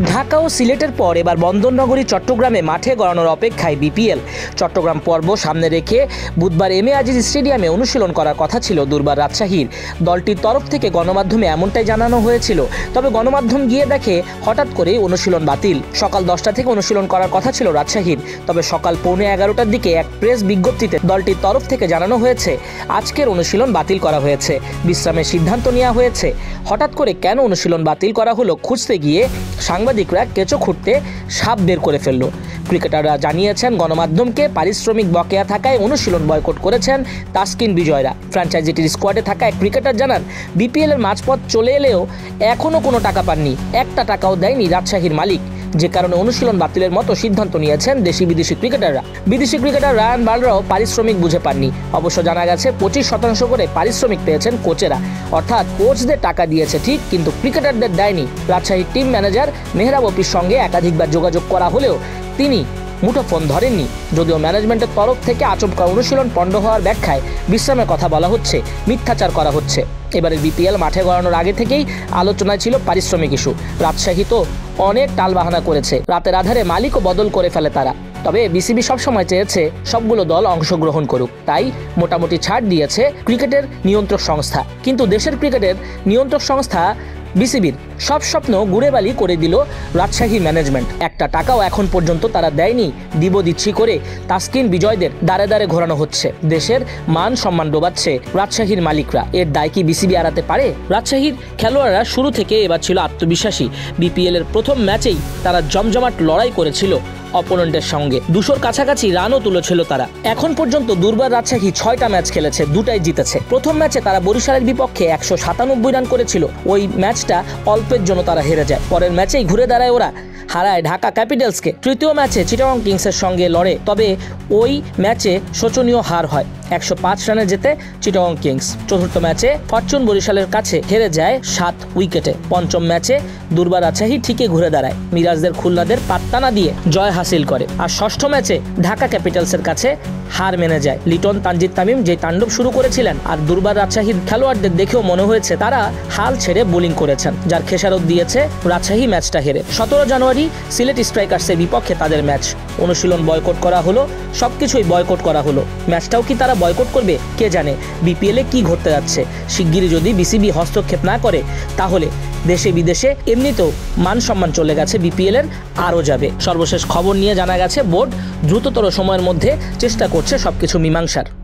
ঢাকা ও সিলেটের পর এবার বন্দরনগরী চট্টগ্রামে মাঠে গড়ানোর অপেক্ষায় বিপিএল চট্টগ্রাম পর্ব সামনে রেখে বুধবার এম এ আজিজ স্টেডিয়ামে অনুশীলন করার কথা ছিল দুর্বার রাজশাহীর। দলটির তরফ থেকে গণমাধ্যমে এমনটাই জানানো হয়েছিল, তবে গণমাধ্যম গিয়ে দেখে হঠাৎ করেই অনুশীলন বাতিল। সকাল 10টা থেকে অনুশীলন করার কথা ছিল রাজশাহীর, তবে সকাল 11:15টার দিকে এক প্রেস বিজ্ঞপ্তিতে দলটির তরফ থেকে জানানো হয়েছে আজকের অনুশীলন বাতিল করা হয়েছে, বিশ্রামের সিদ্ধান্ত নেওয়া হয়েছে। হঠাৎ করে কেন অনুশীলন বাতিল করা হলো খুঁজতে গিয়ে সাংবাদিকরা কেঁচো খুঁড়তে সাপ বের করে ফেলল। ক্রিকেটাররা জানিয়েছেন গণমাধ্যমকে পারিশ্রমিক বকেয়া থাকায় অনুশীলন বয়কট করেছেন তাসকিন বিজয়রা। ফ্র্যাঞ্চাইজিটির স্কোয়াডে থাকা এক ক্রিকেটার জানান, বিপিএলের মাঝপথ চলে এলেও এখনও কোনো টাকা পাননি, একটা টাকাও দেয়নি রাজশাহীর মালিক, যে কারণে অনুশীলন বাতিলের মতো সিদ্ধান্ত নিয়েছেন দেশি বিদেশি ক্রিকেটাররা। বিদেশি ক্রিকেটার রায়ান বার্ডরাও পারিশ্রমিক বুঝে পাননি। অবশ্য জানা গেছে 25% করে পারিশ্রমিক পেয়েছেন কোচেরা, অর্থাৎ কোচদের টাকা দিয়েছে ঠিক, কিন্তু ক্রিকেটারদের দেয়নি। রাজশাহীর টিম ম্যানেজার মেহরাব অফির সঙ্গে একাধিকবার যোগাযোগ করা হলেও তিনি মুঠোফোন ধরেননি। যদিও ম্যানেজমেন্টের তরফ থেকে আচমকা অনুশীলন পণ্ড হওয়ার ব্যাখ্যায় বিশ্রামের কথা বলা হচ্ছে, মিথ্যাচার করা হচ্ছে। এবারে বিপিএল মাঠে গড়ানোর আগে থেকেই আলোচনায় ছিল পারিশ্রমিক ইস্যু। রাজশাহী তো অনেক টালবাহানা করেছে, রাতের আধারে মালিকও বদল করে ফেলে তারা। তবে বিসিবি সবসময় চেয়েছে সবগুলো দল অংশগ্রহণ করুক, তাই মোটামুটি ছাড় দিয়েছে ক্রিকেটের নিয়ন্ত্রক সংস্থা। কিন্তু দেশের ক্রিকেটের নিয়ন্ত্রক সংস্থা বিসিবির সব স্বপ্ন গুড়েবালি করে দিল রাজশাহী ম্যানেজমেন্ট। একটা টাকাও এখন পর্যন্ত তারা দেয়নি। দিচ্ছি করে তাসকিন বিজয়দের দাঁড়ে দাঁড়ে ঘোরানো হচ্ছে, দেশের মান সম্মান ডোবাচ্ছে রাজশাহীর মালিকরা। এর দায় কি বিসিবি এড়াতে পারে? রাজশাহীর খেলোয়াড়রা শুরু থেকে এবার ছিল আত্মবিশ্বাসী। বিপিএল এর প্রথম ম্যাচেই তারা জমজমাট লড়াই করেছিল অপোনেন্টের সঙ্গে, 200-র কাছাকাছি রানও তুলেছিল তারা। এখন পর্যন্ত দুর্বার রাজশাহী 6টা ম্যাচ খেলেছে, 2টাই জিতেছে। প্রথম ম্যাচে তারা বরিশালের বিপক্ষে 197 রান করেছিল, ওই ম্যাচটা অল্পের জন্য তারা হেরে যায়। পরের ম্যাচেই ঘুরে দাঁড়ায় ওরা, হারায় ঢাকা ক্যাপিটালসকে। তৃতীয় ম্যাচে চিটাগং কিংসের সঙ্গে লড়ে, তবে ওই ম্যাচে শোচনীয় হার হয়, 105 রানে জেতে চিটাগং কিংস। চতুর্থ ম্যাচে ফরচুন বরিশালের কাছে হেরে যায় 7 উইকেটে। পঞ্চম ম্যাচে দুর্বার রাজশাহী ঠিকই ঘুরে দাঁড়ায়, মিরাজদের খুলনাদের পাত্তা না দিয়ে জয় হাসিল করে। আর ষষ্ঠ ম্যাচে ঢাকা ক্যাপিটালসের কাছে হার মেনে যায়। লিটন তানজিদ তামিম যে তাণ্ডব শুরু করেছিলেন, আর দুর্বার রাজশাহীর খেলোয়াড়দের দেখেও মনে হয়েছে তারা হাল ছেড়ে বোলিং করেছেন, যার খেসারত দিয়েছে রাজশাহী ম্যাচটা হেরে। 17 জানুয়ারি সিলেট স্ট্রাইকার্সের বিপক্ষে তাদের ম্যাচ। অনুশীলন বয়কট করা হলো, সবকিছুই বয়কট করা হলো। ম্যাচটাও কি তারা বয়কট করবে কে জানে। বিপিএলে কি ঘটতে যাচ্ছে, শিগগিরই যদি বিসিবি হস্তক্ষেপ না করে তাহলে দেশে বিদেশে এমনিতেও মান সম্মান চলে গেছে বিপিএল এর, আরও যাবে। সর্বশেষ খবর নিয়ে জানা গেছে বোর্ড দ্রুততর সময়ের মধ্যে চেষ্টা করছে সবকিছু মীমাংসার।